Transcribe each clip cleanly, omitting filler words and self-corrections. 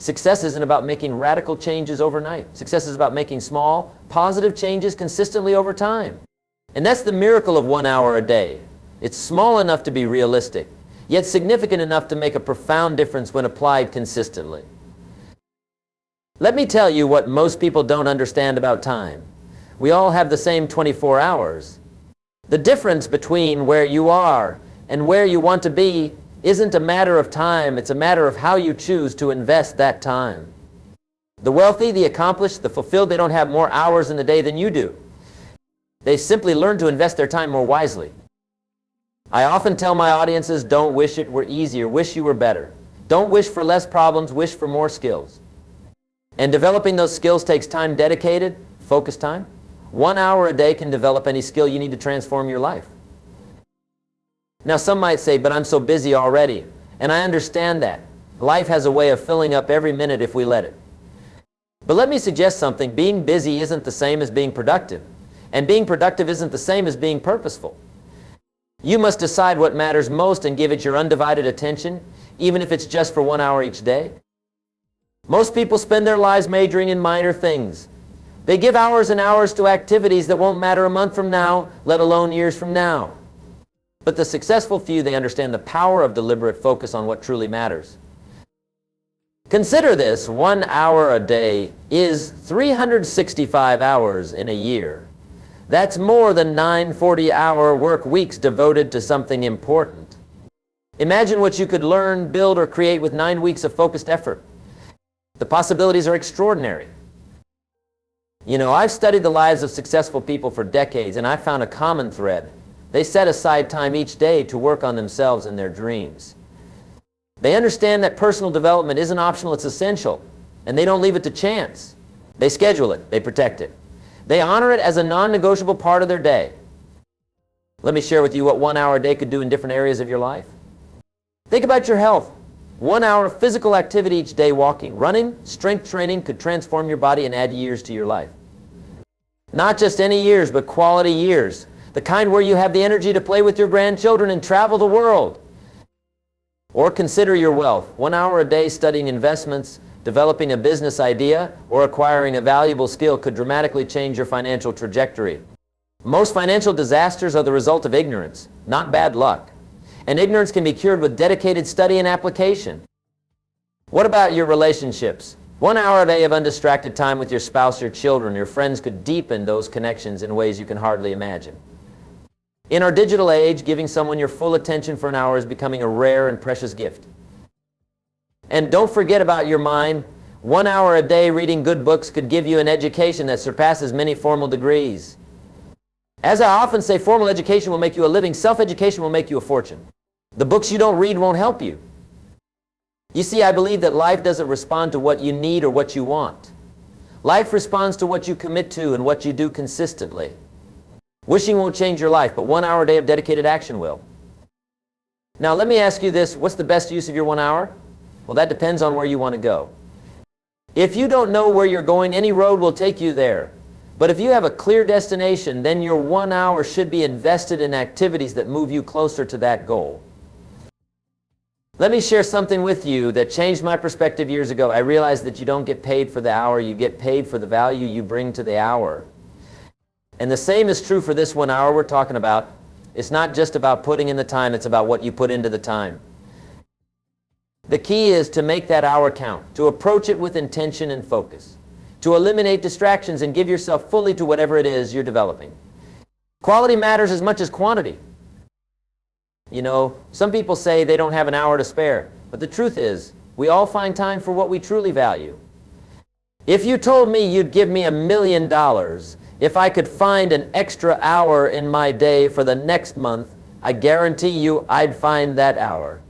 Success isn't about making radical changes overnight. Success is about making small, positive changes consistently over time. And that's the miracle of 1 hour a day. It's small enough to be realistic, yet significant enough to make a profound difference when applied consistently. Let me tell you what most people don't understand about time. We all have the same 24 hours. The difference between where you are and where you want to be isn't a matter of time, it's a matter of how you choose to invest that time. The wealthy, the accomplished, the fulfilled, they don't have more hours in the day than you do. They simply learn to invest their time more wisely. I often tell my audiences, don't wish it were easier, wish you were better. Don't wish for less problems, wish for more skills. And developing those skills takes time dedicated, focused time. 1 hour a day can develop any skill you need to transform your life. Now some might say, but I'm so busy already. And I understand that. Life has a way of filling up every minute if we let it. But let me suggest something. Being busy isn't the same as being productive. And being productive isn't the same as being purposeful. You must decide what matters most and give it your undivided attention, even if it's just for 1 hour each day. Most people spend their lives majoring in minor things. They give hours and hours to activities that won't matter a month from now, let alone years from now. But the successful few, they understand the power of deliberate focus on what truly matters. Consider this, 1 hour a day is 365 hours in a year. That's more than 9 40-hour work weeks devoted to something important. Imagine what you could learn, build, or create with 9 weeks of focused effort. The possibilities are extraordinary. You know, I've studied the lives of successful people for decades, and I found a common thread. They set aside time each day to work on themselves and their dreams. They understand that personal development isn't optional, it's essential. And they don't leave it to chance. They schedule it, they protect it. They honor it as a non-negotiable part of their day. Let me share with you what 1 hour a day could do in different areas of your life. Think about your health. 1 hour of physical activity each day, walking, running, strength training could transform your body and add years to your life. Not just any years, but quality years. The kind where you have the energy to play with your grandchildren and travel the world. Or consider your wealth. 1 hour a day studying investments, developing a business idea, or acquiring a valuable skill could dramatically change your financial trajectory. Most financial disasters are the result of ignorance, not bad luck. And ignorance can be cured with dedicated study and application. What about your relationships? 1 hour a day of undistracted time with your spouse, your children, your friends could deepen those connections in ways you can hardly imagine. In our digital age, giving someone your full attention for an hour is becoming a rare and precious gift. And don't forget about your mind. 1 hour a day reading good books could give you an education that surpasses many formal degrees. As I often say, formal education will make you a living. Self-education will make you a fortune. The books you don't read won't help you. You see, I believe that life doesn't respond to what you need or what you want. Life responds to what you commit to and what you do consistently. Wishing won't change your life, but 1 hour a day of dedicated action will. Now let me ask you this, what's the best use of your 1 hour? Well, that depends on where you want to go. If you don't know where you're going, any road will take you there. But if you have a clear destination, then your 1 hour should be invested in activities that move you closer to that goal. Let me share something with you that changed my perspective years ago. I realized that you don't get paid for the hour, you get paid for the value you bring to the hour. And the same is true for this 1 hour we're talking about. It's not just about putting in the time, it's about what you put into the time. The key is to make that hour count, to approach it with intention and focus, to eliminate distractions and give yourself fully to whatever it is you're developing. Quality matters as much as quantity. You know, some people say they don't have an hour to spare, but the truth is, we all find time for what we truly value. If you told me you'd give me $1 million if I could find an extra hour in my day for the next month, I guarantee you I'd find that hour.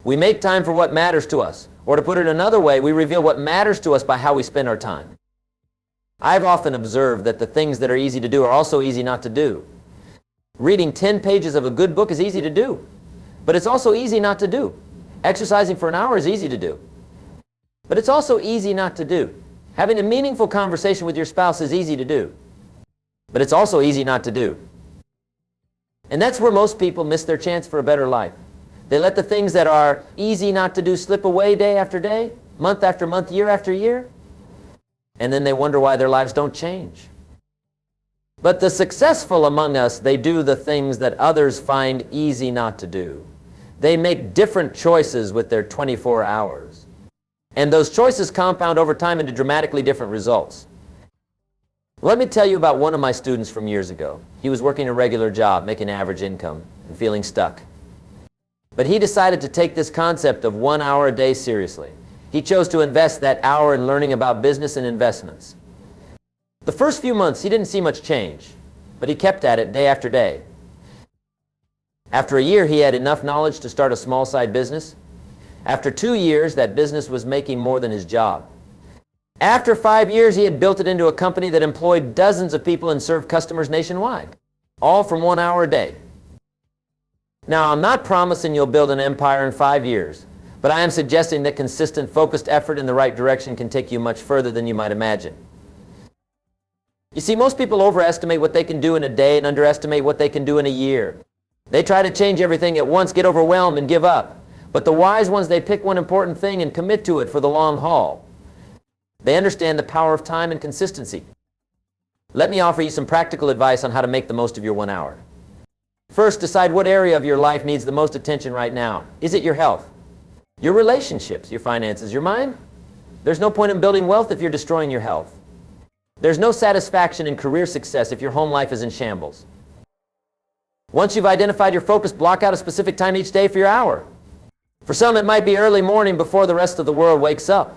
We make time for what matters to us, or to put it another way, we reveal what matters to us by how we spend our time. I've often observed that the things that are easy to do are also easy not to do. Reading 10 pages of a good book is easy to do, but it's also easy not to do. Exercising for an hour is easy to do, but it's also easy not to do. Having a meaningful conversation with your spouse is easy to do, but it's also easy not to do. And that's where most people miss their chance for a better life. They let the things that are easy not to do slip away day after day, month after month, year after year. And then they wonder why their lives don't change. But the successful among us, they do the things that others find easy not to do. They make different choices with their 24 hours. And those choices compound over time into dramatically different results. Let me tell you about one of my students from years ago. He was working a regular job, making average income, and feeling stuck. But he decided to take this concept of 1 hour a day seriously. He chose to invest that hour in learning about business and investments. The first few months, he didn't see much change, but he kept at it day after day. After a year, he had enough knowledge to start a small side business. After 2 years, that business was making more than his job. After 5 years, he had built it into a company that employed dozens of people and served customers nationwide, all from 1 hour a day. Now, I'm not promising you'll build an empire in 5 years, but I am suggesting that consistent, focused effort in the right direction can take you much further than you might imagine. You see, most people overestimate what they can do in a day and underestimate what they can do in a year. They try to change everything at once, get overwhelmed, and give up. But the wise ones, they pick one important thing and commit to it for the long haul. They understand the power of time and consistency. Let me offer you some practical advice on how to make the most of your 1 hour. First, decide what area of your life needs the most attention right now. Is it your health? Your relationships? Your finances? Your mind? There's no point in building wealth if you're destroying your health. There's no satisfaction in career success if your home life is in shambles. Once you've identified your focus, block out a specific time each day for your hour. For some, it might be early morning before the rest of the world wakes up.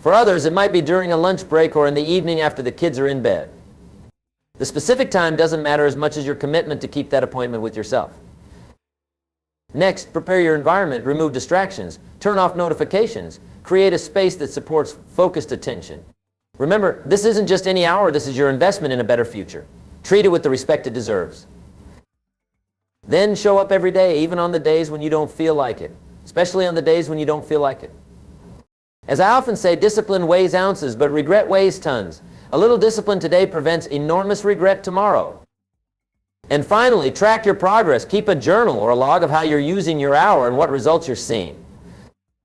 For others, it might be during a lunch break or in the evening after the kids are in bed. The specific time doesn't matter as much as your commitment to keep that appointment with yourself. Next, prepare your environment, remove distractions, turn off notifications, create a space that supports focused attention. Remember, this isn't just any hour, this is your investment in a better future. Treat it with the respect it deserves. Then show up every day, even on the days when you don't feel like it, especially on the days when you don't feel like it. As I often say, discipline weighs ounces, but regret weighs tons. A little discipline today prevents enormous regret tomorrow. And finally, track your progress. Keep a journal or a log of how you're using your hour and what results you're seeing.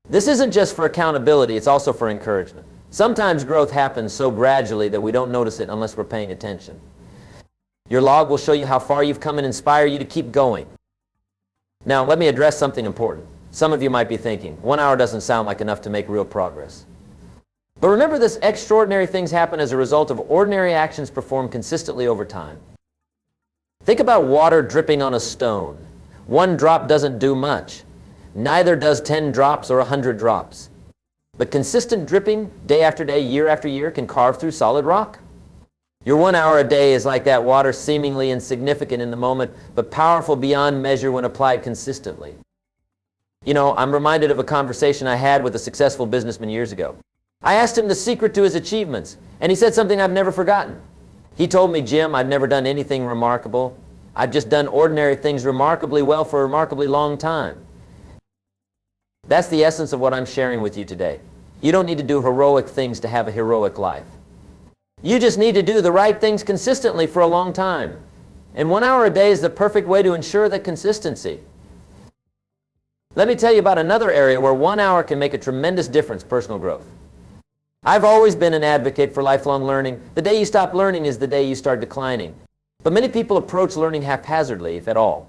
This isn't just for accountability, it's also for encouragement. Sometimes growth happens so gradually that we don't notice it unless we're paying attention. Your log will show you how far you've come and inspire you to keep going. Now, let me address something important. Some of you might be thinking, 1 hour doesn't sound like enough to make real progress. But remember this, extraordinary things happen as a result of ordinary actions performed consistently over time. Think about water dripping on a stone. 1 drop doesn't do much. Neither does 10 drops or 100 drops. But consistent dripping, day after day, year after year, can carve through solid rock. Your 1 hour a day is like that water, seemingly insignificant in the moment, but powerful beyond measure when applied consistently. You know, I'm reminded of a conversation I had with a successful businessman years ago. I asked him the secret to his achievements, and he said something I've never forgotten. He told me, Jim, I've never done anything remarkable. I've just done ordinary things remarkably well for a remarkably long time. That's the essence of what I'm sharing with you today. You don't need to do heroic things to have a heroic life. You just need to do the right things consistently for a long time. And 1 hour a day is the perfect way to ensure that consistency. Let me tell you about another area where 1 hour can make a tremendous difference: personal growth. I've always been an advocate for lifelong learning. The day you stop learning is the day you start declining. But many people approach learning haphazardly, if at all.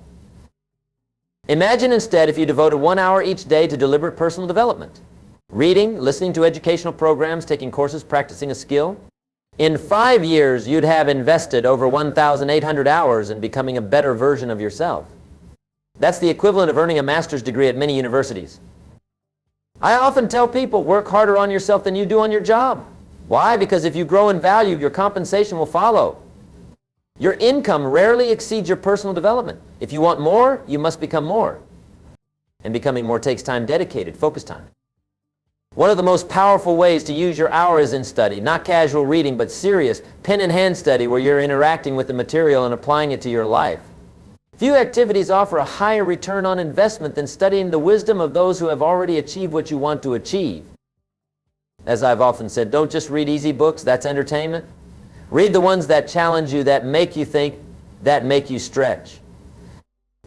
Imagine instead if you devoted 1 hour each day to deliberate personal development. Reading, listening to educational programs, taking courses, practicing a skill. In 5 years, you'd have invested over 1,800 hours in becoming a better version of yourself. That's the equivalent of earning a master's degree at many universities. I often tell people, work harder on yourself than you do on your job. Why? Because if you grow in value, your compensation will follow. Your income rarely exceeds your personal development. If you want more, you must become more. And becoming more takes time, dedicated, focused time. One of the most powerful ways to use your hour is in study, not casual reading, but serious, pen-in-hand study where you're interacting with the material and applying it to your life. Few activities offer a higher return on investment than studying the wisdom of those who have already achieved what you want to achieve. As I've often said, don't just read easy books, that's entertainment. Read the ones that challenge you, that make you think, that make you stretch.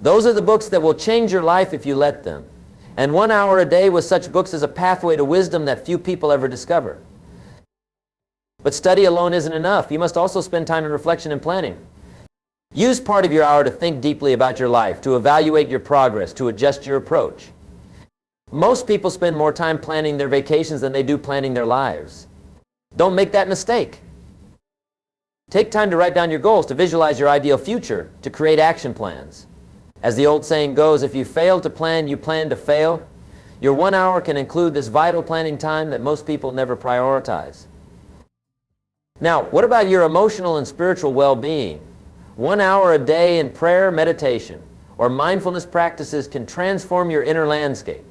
Those are the books that will change your life if you let them. And 1 hour a day with such books is a pathway to wisdom that few people ever discover. But study alone isn't enough. You must also spend time in reflection and planning. Use part of your hour to think deeply about your life, to evaluate your progress, to adjust your approach. Most people spend more time planning their vacations than they do planning their lives. Don't make that mistake. Take time to write down your goals, to visualize your ideal future, to create action plans. As the old saying goes, if you fail to plan, you plan to fail. Your 1 hour can include this vital planning time that most people never prioritize. Now, what about your emotional and spiritual well-being? 1 hour a day in prayer, meditation, or mindfulness practices can transform your inner landscape.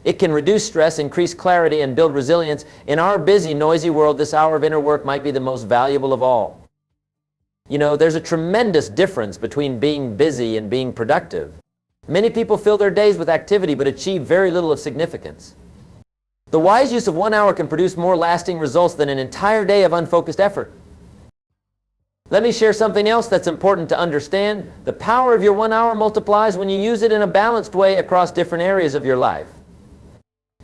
It can reduce stress, increase clarity, and build resilience. In our busy, noisy world, this hour of inner work might be the most valuable of all. You know, there's a tremendous difference between being busy and being productive. Many people fill their days with activity but achieve very little of significance. The wise use of 1 hour can produce more lasting results than an entire day of unfocused effort. Let me share something else that's important to understand. The power of your 1 hour multiplies when you use it in a balanced way across different areas of your life.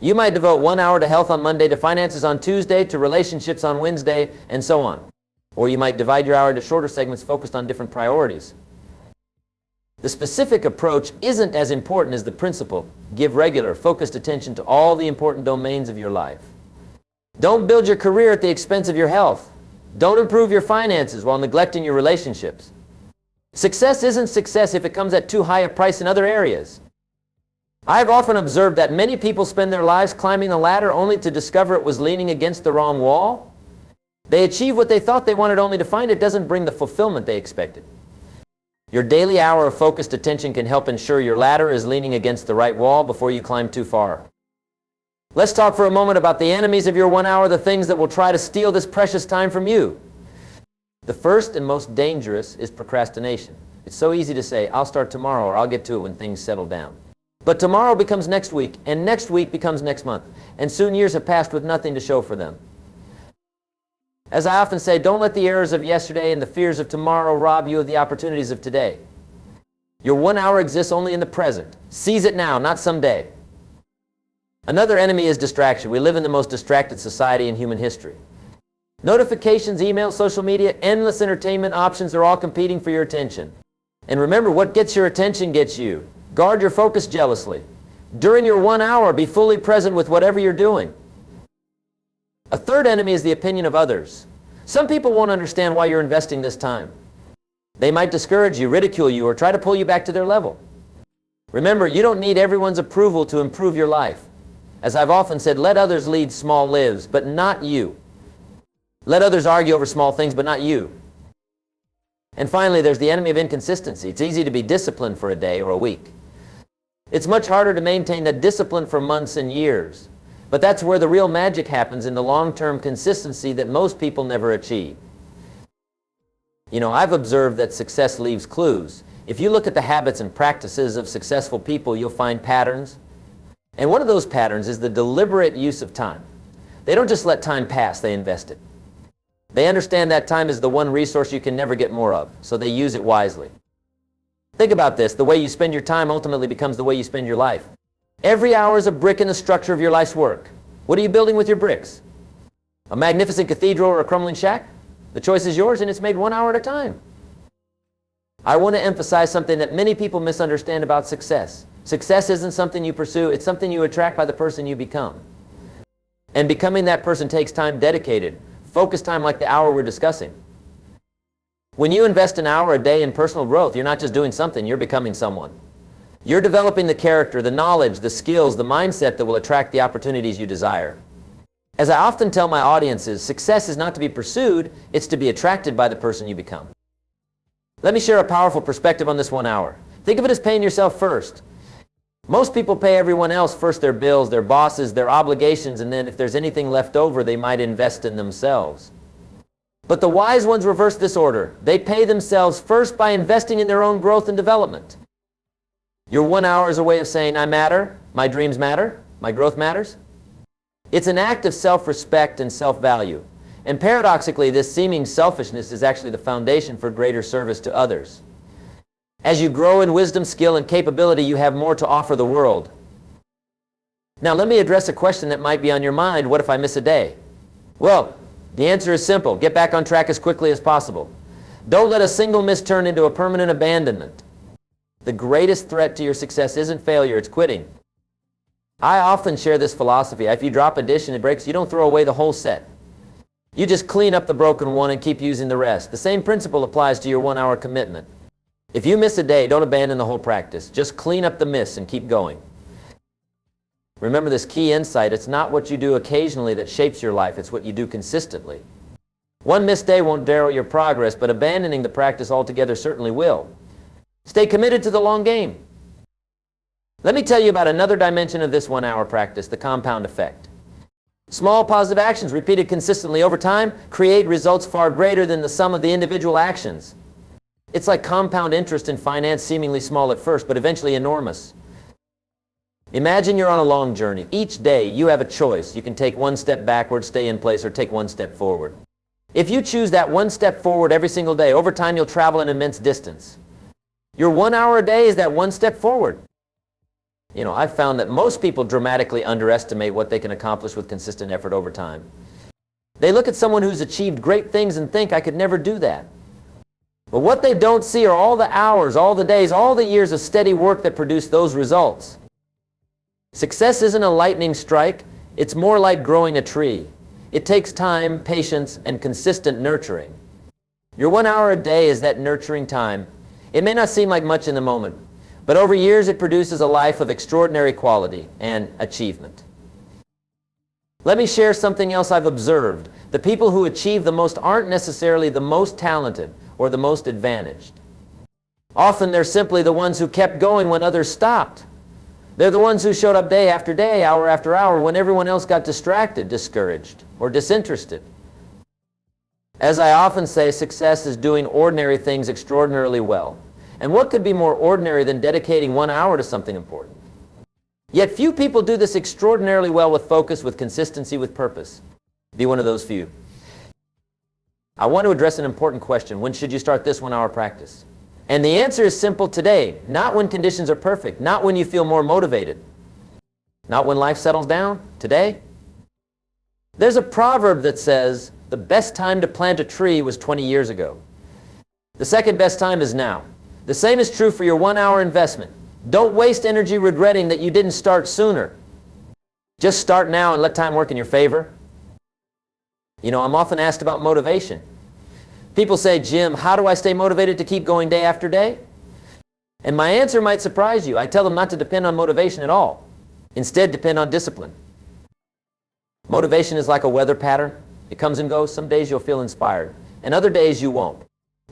You might devote 1 hour to health on Monday, to finances on Tuesday, to relationships on Wednesday, and so on. Or you might divide your hour into shorter segments focused on different priorities. The specific approach isn't as important as the principle. Give regular, focused attention to all the important domains of your life. Don't build your career at the expense of your health. Don't improve your finances while neglecting your relationships. Success isn't success if it comes at too high a price in other areas. I've often observed that many people spend their lives climbing the ladder only to discover it was leaning against the wrong wall. They achieve what they thought they wanted only to find it doesn't bring the fulfillment they expected. Your daily hour of focused attention can help ensure your ladder is leaning against the right wall before you climb too far. Let's talk for a moment about the enemies of your 1 hour, the things that will try to steal this precious time from you. The first and most dangerous is procrastination. It's so easy to say, I'll start tomorrow, or I'll get to it when things settle down. But tomorrow becomes next week, and next week becomes next month, and soon years have passed with nothing to show for them. As I often say, don't let the errors of yesterday and the fears of tomorrow rob you of the opportunities of today. Your 1 hour exists only in the present. Seize it now, not someday. Another enemy is distraction. We live in the most distracted society in human history. Notifications, emails, social media, endless entertainment options are all competing for your attention. And remember, what gets your attention gets you. Guard your focus jealously. During your 1 hour, be fully present with whatever you're doing. A third enemy is the opinion of others. Some people won't understand why you're investing this time. They might discourage you, ridicule you, or try to pull you back to their level. Remember, you don't need everyone's approval to improve your life. As I've often said, let others lead small lives, but not you. Let others argue over small things, but not you. And finally, there's the enemy of inconsistency. It's easy to be disciplined for a day or a week. It's much harder to maintain that discipline for months and years. But that's where the real magic happens, in the long-term consistency that most people never achieve. You know, I've observed that success leaves clues. If you look at the habits and practices of successful people, you'll find patterns. And one of those patterns is the deliberate use of time. They don't just let time pass, they invest it. They understand that time is the one resource you can never get more of, so they use it wisely. Think about this. The way you spend your time ultimately becomes the way you spend your life. Every hour is a brick in the structure of your life's work. What are you building with your bricks? A magnificent cathedral or a crumbling shack? The choice is yours, and it's made 1 hour at a time. I want to emphasize something that many people misunderstand about success. Success isn't something you pursue, it's something you attract by the person you become. And becoming that person takes time dedicated, focused time like the hour we're discussing. When you invest an hour a day in personal growth, you're not just doing something, you're becoming someone. You're developing the character, the knowledge, the skills, the mindset that will attract the opportunities you desire. As I often tell my audiences, success is not to be pursued, it's to be attracted by the person you become. Let me share a powerful perspective on this 1 hour. Think of it as paying yourself first. Most people pay everyone else first, their bills, their bosses, their obligations, and then if there's anything left over, they might invest in themselves. But the wise ones reverse this order. They pay themselves first by investing in their own growth and development. Your 1 hour is a way of saying, I matter, my dreams matter, my growth matters. It's an act of self-respect and self-value. And paradoxically, this seeming selfishness is actually the foundation for greater service to others. As you grow in wisdom, skill, and capability, you have more to offer the world. Now let me address a question that might be on your mind. What if I miss a day? Well, the answer is simple. Get back on track as quickly as possible. Don't let a single miss turn into a permanent abandonment. The greatest threat to your success isn't failure, it's quitting. I often share this philosophy. If you drop a dish and it breaks, you don't throw away the whole set. You just clean up the broken one and keep using the rest. The same principle applies to your 1-hour commitment. If you miss a day, don't abandon the whole practice. Just clean up the miss and keep going. Remember this key insight. It's not what you do occasionally that shapes your life. It's what you do consistently. One missed day won't derail your progress, but abandoning the practice altogether certainly will. Stay committed to the long game. Let me tell you about another dimension of this 1-hour practice, the compound effect. Small positive actions repeated consistently over time create results far greater than the sum of the individual actions. It's like compound interest in finance, seemingly small at first, but eventually enormous. Imagine you're on a long journey. Each day you have a choice. You can take one step backward, stay in place, or take one step forward. If you choose that one step forward every single day, over time you'll travel an immense distance. Your 1 hour a day is that one step forward. I've found that most people dramatically underestimate what they can accomplish with consistent effort over time. They look at someone who's achieved great things and think, I could never do that. But what they don't see are all the hours, all the days, all the years of steady work that produce those results. Success isn't a lightning strike. It's more like growing a tree. It takes time, patience, and consistent nurturing. Your 1 hour a day is that nurturing time. It may not seem like much in the moment, but over years it produces a life of extraordinary quality and achievement. Let me share something else I've observed. The people who achieve the most aren't necessarily the most talented or the most advantaged. Often they're simply the ones who kept going when others stopped. They're the ones who showed up day after day, hour after hour, when everyone else got distracted, discouraged, or disinterested. As I often say, success is doing ordinary things extraordinarily well. And what could be more ordinary than dedicating 1 hour to something important? Yet few people do this extraordinarily well with focus, with consistency, with purpose. Be one of those few. I want to address an important question. When should you start this 1 hour practice? And the answer is simple: today. Not when conditions are perfect. Not when you feel more motivated. Not when life settles down. Today. There's a proverb that says, the best time to plant a tree was 20 years ago. The second best time is now. The same is true for your 1 hour investment. Don't waste energy regretting that you didn't start sooner. Just start now and let time work in your favor. I'm often asked about motivation. People say, Jim, how do I stay motivated to keep going day after day? And my answer might surprise you. I tell them not to depend on motivation at all. Instead, depend on discipline. Motivation is like a weather pattern. It comes and goes. Some days you'll feel inspired, and other days you won't.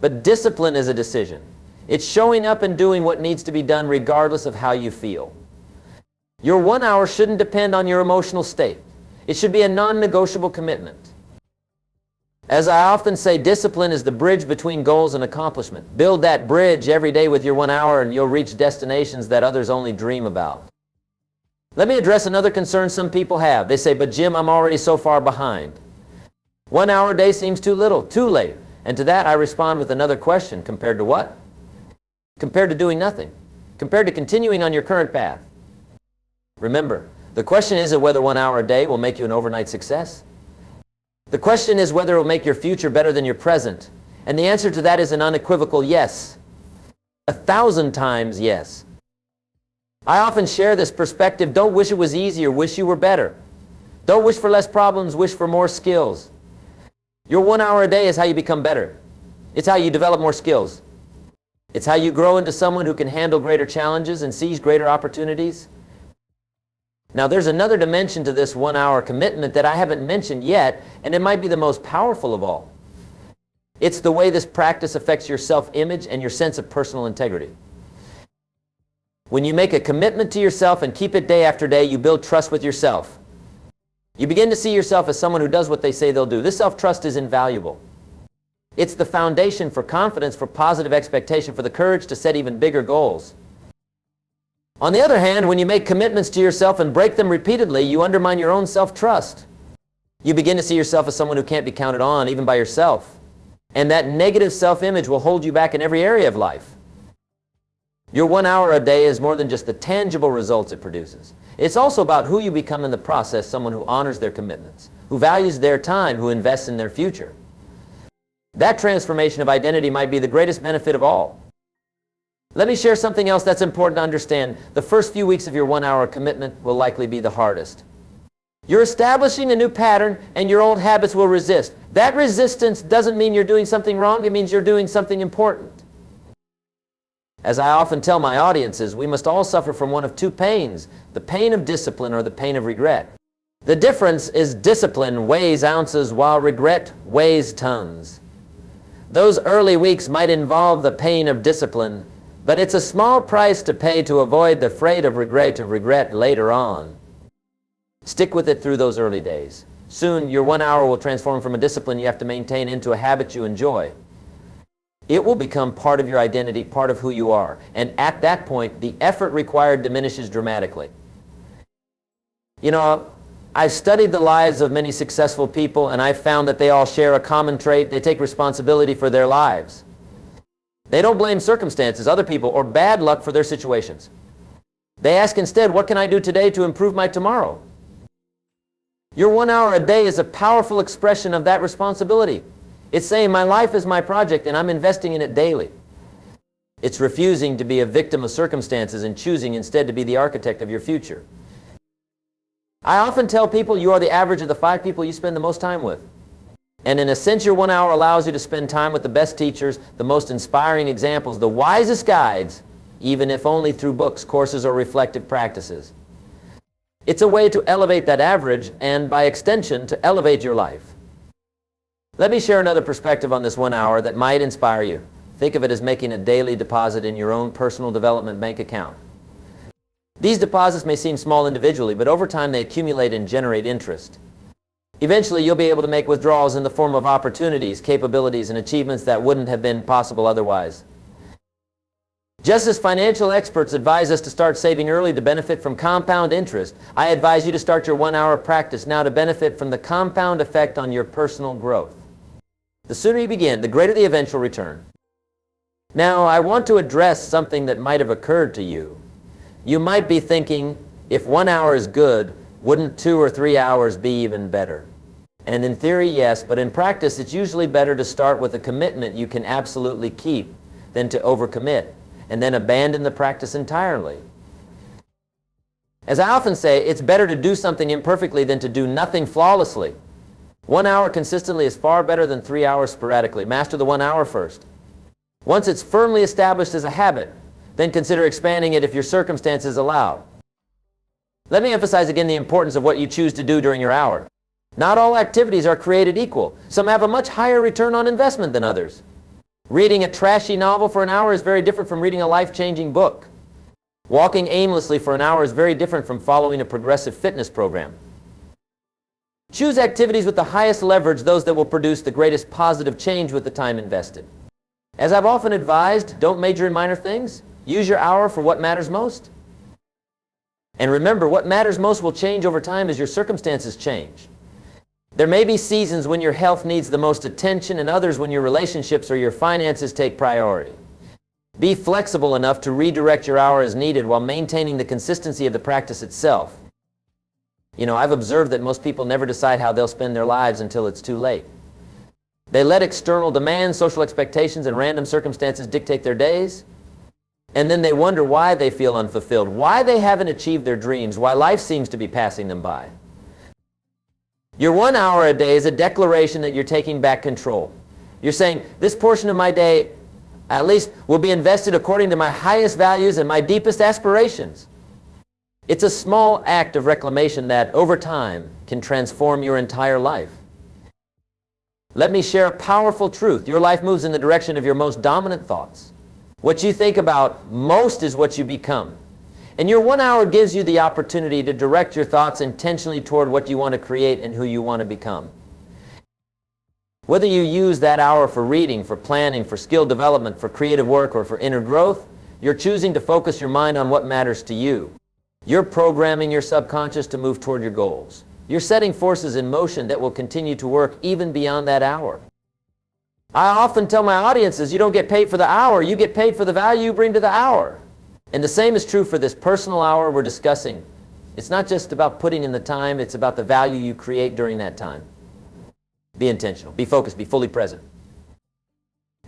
But discipline is a decision. It's showing up and doing what needs to be done regardless of how you feel. Your 1 hour shouldn't depend on your emotional state. It should be a non-negotiable commitment. As I often say, discipline is the bridge between goals and accomplishment. Build that bridge every day with your 1 hour and you'll reach destinations that others only dream about. Let me address another concern some people have. They say, but Jim, I'm already so far behind. 1 hour a day seems too little, too late. And to that I respond with another question. Compared to what? Compared to doing nothing. Compared to continuing on your current path. Remember, the question isn't whether 1 hour a day will make you an overnight success. The question is whether it will make your future better than your present. And the answer to that is an unequivocal yes. 1,000 times yes. I often share this perspective. Don't wish it was easier, wish you were better. Don't wish for less problems, wish for more skills. Your 1 hour a day is how you become better. It's how you develop more skills. It's how you grow into someone who can handle greater challenges and seize greater opportunities. Now there's another dimension to this 1 hour commitment that I haven't mentioned yet, and it might be the most powerful of all. It's the way this practice affects your self-image and your sense of personal integrity. When you make a commitment to yourself and keep it day after day, you build trust with yourself. You begin to see yourself as someone who does what they say they'll do. This self-trust is invaluable. It's the foundation for confidence, for positive expectation, for the courage to set even bigger goals. On the other hand, when you make commitments to yourself and break them repeatedly, you undermine your own self-trust. You begin to see yourself as someone who can't be counted on, even by yourself. And that negative self-image will hold you back in every area of life. Your 1 hour a day is more than just the tangible results it produces. It's also about who you become in the process, someone who honors their commitments, who values their time, who invests in their future. That transformation of identity might be the greatest benefit of all. Let me share something else that's important to understand. The first few weeks of your 1 hour commitment will likely be the hardest. You're establishing a new pattern and your old habits will resist. That resistance doesn't mean you're doing something wrong, it means you're doing something important. As I often tell my audiences, we must all suffer from one of two pains, the pain of discipline or the pain of regret. The difference is discipline weighs ounces while regret weighs tons. Those early weeks might involve the pain of discipline, but it's a small price to pay to avoid the freight of regret later on. Stick with it through those early days. Soon, your 1 hour will transform from a discipline you have to maintain into a habit you enjoy. It will become part of your identity, part of who you are. And at that point, the effort required diminishes dramatically. You know, I've studied the lives of many successful people, and I've found that they all share a common trait. They take responsibility for their lives. They don't blame circumstances, other people, or bad luck for their situations. They ask instead, what can I do today to improve my tomorrow? Your 1 hour a day is a powerful expression of that responsibility. It's saying my life is my project and I'm investing in it daily. It's refusing to be a victim of circumstances and choosing instead to be the architect of your future. I often tell people you are the average of the 5 people you spend the most time with. And in a sense, your 1 hour allows you to spend time with the best teachers, the most inspiring examples, the wisest guides, even if only through books, courses, or reflective practices. It's a way to elevate that average and, by extension, to elevate your life. Let me share another perspective on this 1 hour that might inspire you. Think of it as making a daily deposit in your own personal development bank account. These deposits may seem small individually, but over time they accumulate and generate interest. Eventually you'll be able to make withdrawals in the form of opportunities, capabilities, and achievements that wouldn't have been possible otherwise. Just as financial experts advise us to start saving early to benefit from compound interest, I advise you to start your 1 hour practice now to benefit from the compound effect on your personal growth. The sooner you begin, the greater the eventual return. Now, I want to address something that might have occurred to you. You might be thinking, if 1 hour is good, wouldn't 2 or 3 hours be even better? And in theory, yes, but in practice, it's usually better to start with a commitment you can absolutely keep than to overcommit and then abandon the practice entirely. As I often say, it's better to do something imperfectly than to do nothing flawlessly. 1 hour consistently is far better than 3 hours sporadically. Master the 1 hour first. Once it's firmly established as a habit, then consider expanding it if your circumstances allow. Let me emphasize again the importance of what you choose to do during your hour. Not all activities are created equal. Some have a much higher return on investment than others. Reading a trashy novel for an hour is very different from reading a life-changing book. Walking aimlessly for an hour is very different from following a progressive fitness program. Choose activities with the highest leverage, those that will produce the greatest positive change with the time invested. As I've often advised, don't major in minor things. Use your hour for what matters most. And remember, what matters most will change over time as your circumstances change. There may be seasons when your health needs the most attention and others when your relationships or your finances take priority. Be flexible enough to redirect your hour as needed while maintaining the consistency of the practice itself. You know, I've observed that most people never decide how they'll spend their lives until it's too late. They let external demands, social expectations, and random circumstances dictate their days. And then they wonder why they feel unfulfilled, why they haven't achieved their dreams, why life seems to be passing them by. Your 1 hour a day is a declaration that you're taking back control. You're saying, this portion of my day, at least, will be invested according to my highest values and my deepest aspirations. It's a small act of reclamation that, over time, can transform your entire life. Let me share a powerful truth. Your life moves in the direction of your most dominant thoughts. What you think about most is what you become. And your 1 hour gives you the opportunity to direct your thoughts intentionally toward what you want to create and who you want to become. Whether you use that hour for reading, for planning, for skill development, for creative work, or for inner growth, you're choosing to focus your mind on what matters to you. You're programming your subconscious to move toward your goals. You're setting forces in motion that will continue to work even beyond that hour. I often tell my audiences, you don't get paid for the hour, you get paid for the value you bring to the hour. And the same is true for this personal hour we're discussing. It's not just about putting in the time, it's about the value you create during that time. Be intentional, be focused, be fully present.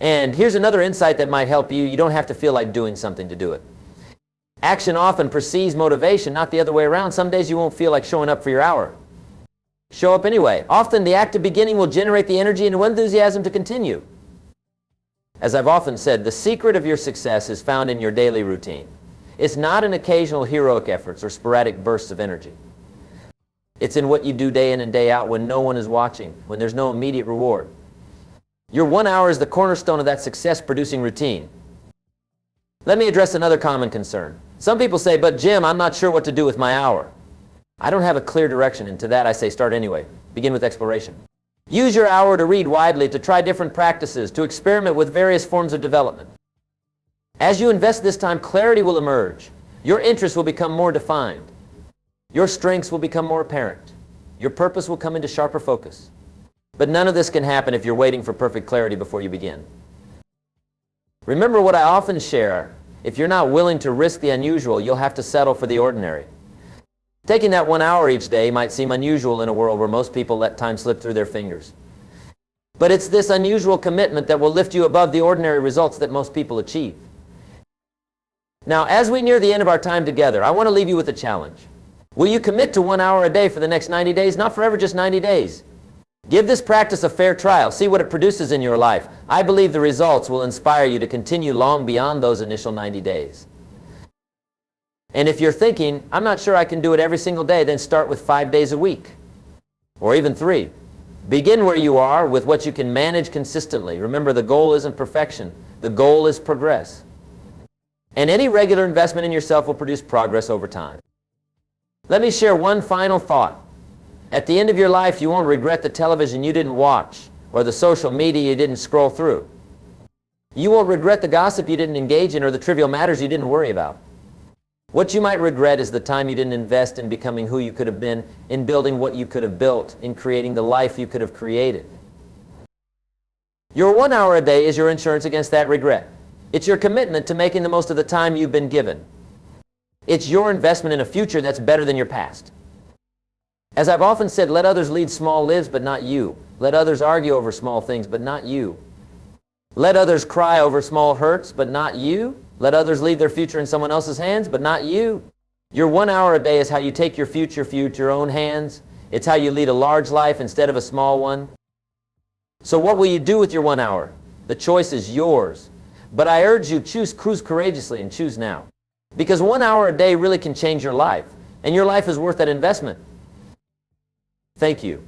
And here's another insight that might help you. You don't have to feel like doing something to do it. Action often precedes motivation, not the other way around. Some days you won't feel like showing up for your hour. Show up anyway. Often the act of beginning will generate the energy and enthusiasm to continue. As I've often said, the secret of your success is found in your daily routine. It's not in occasional heroic efforts or sporadic bursts of energy. It's in what you do day in and day out when no one is watching, when there's no immediate reward. Your 1 hour is the cornerstone of that success-producing routine. Let me address another common concern. Some people say, but Jim, I'm not sure what to do with my hour. I don't have a clear direction, and to that I say start anyway. Begin with exploration. Use your hour to read widely, to try different practices, to experiment with various forms of development. As you invest this time, clarity will emerge. Your interests will become more defined. Your strengths will become more apparent. Your purpose will come into sharper focus. But none of this can happen if you're waiting for perfect clarity before you begin. Remember what I often share. If you're not willing to risk the unusual, you'll have to settle for the ordinary. Taking that 1 hour each day might seem unusual in a world where most people let time slip through their fingers. But it's this unusual commitment that will lift you above the ordinary results that most people achieve. Now, as we near the end of our time together, I want to leave you with a challenge. Will you commit to 1 hour a day for the next 90 days? Not forever, just 90 days. Give this practice a fair trial. See what it produces in your life. I believe the results will inspire you to continue long beyond those initial 90 days. And if you're thinking, I'm not sure I can do it every single day, then start with 5 days a week, or even 3. Begin where you are with what you can manage consistently. Remember, the goal isn't perfection. The goal is progress. And any regular investment in yourself will produce progress over time. Let me share one final thought. At the end of your life, you won't regret the television you didn't watch or the social media you didn't scroll through. You won't regret the gossip you didn't engage in or the trivial matters you didn't worry about. What you might regret is the time you didn't invest in becoming who you could have been, in building what you could have built, in creating the life you could have created. Your 1 hour a day is your insurance against that regret. It's your commitment to making the most of the time you've been given. It's your investment in a future that's better than your past. As I've often said, let others lead small lives, but not you. Let others argue over small things, but not you. Let others cry over small hurts, but not you. Let others leave their future in someone else's hands, but not you. Your 1 hour a day is how you take your future into your own hands. It's how you lead a large life instead of a small one. So what will you do with your 1 hour? The choice is yours. But I urge you, choose courageously and choose now. Because 1 hour a day really can change your life. And your life is worth that investment. Thank you.